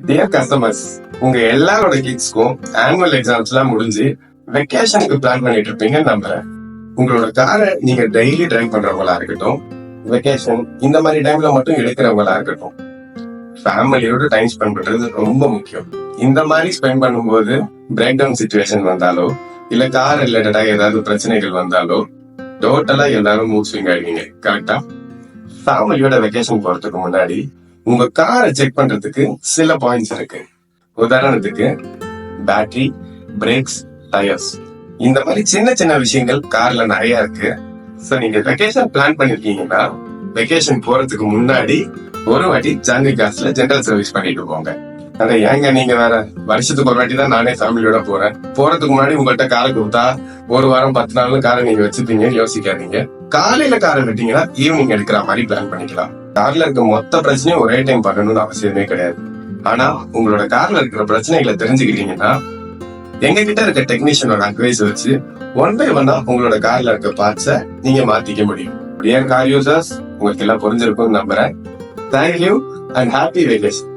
Dear customers, உங்க எல்லாரோட கிட்ஸ்க்கும் annual exams எல்லாம் முடிஞ்சு வெக்கேஷனுக்கு பிளான் பண்ணிட்டு இருப்பீங்கன்னு நம்புறேன். உங்களோட காரை நீங்க டெய்லி டிரைவ் பண்றவங்களா இருக்கட்டும், வெக்கேஷன் இந்த மாதிரி டைம்ல மட்டும் எடுக்கிறவங்களா இருக்கட்டும், ஃபேமிலியோட டைம் ஸ்பெண்ட் பண்றது ரொம்ப முக்கியம். இந்த மாதிரி ஸ்பெண்ட் பண்ணும்போது பிரேக் டவுன் சிச்சுவேஷன் வந்தாலோ இல்ல கார் ரிலேட்டடா ஏதாவது பிரச்சனைகள் வந்தாலோ டோட்டலா எல்லாரும் மூட் ஸ்விங் ஆயிடுவீங்க. கரெக்டா? ஃபேமிலியோட வெக்கேஷன் போறதுக்கு முன்னாடி உங்க காரை செக் பண்றதுக்கு சில பாயிண்ட்ஸ் இருக்கு. உதாரணத்துக்கு பேட்டரி, பிரேக்ஸ், டயர்ஸ், இந்த மாதிரி சின்ன சின்ன விஷயங்கள் கார்ல நிறைய இருக்கு. சோ நீங்க வெக்கேஷன் பிளான் பண்ணிருக்கீங்கன்னா வெக்கேஷன் போறதுக்கு முன்னாடி ஒரு வாட்டி ஜான்வி காசுல ஜெனரல் சர்வீஸ் பண்ணிட்டு போங்க. ஆனா ஏங்க நீங்க வேற வருஷத்துக்கு ஒரு வாட்டி தான் நானே ஃபேமிலியோட போறேன், போறதுக்கு முன்னாடி உங்கள்கிட்ட காரை கொடுத்தா ஒரு வாரம் 10 நாள் காரை நீங்க வச்சுப்பீங்கன்னு யோசிக்காதீங்க. காலையில காரை விட்டீங்கன்னா ஈவினிங் எடுக்கிற மாதிரி பிளான் பண்ணிக்கலாம். கார்ல இருக்க மொத்த பிரச்சனையும் ஒரே டைம் பண்ணணும்னு அவசியமே கிடையாது. ஆனா உங்களோட கார்ல இருக்கிற பிரச்சனைகளை தெரிஞ்சுக்கிட்டீங்கன்னா எங்க கிட்ட இருக்க டெக்னீஷியனோட அட்வைஸ் வச்சு 1 by 1 உங்களோட கார்ல இருக்க பார்ட்ஸ நீங்க மாத்திக்க முடியும். டியர் கார் யூசர்ஸ், உங்களுக்கு எல்லாம் புரிஞ்சிருக்கும்னு நம்புறேன். Thank you and happy vacation.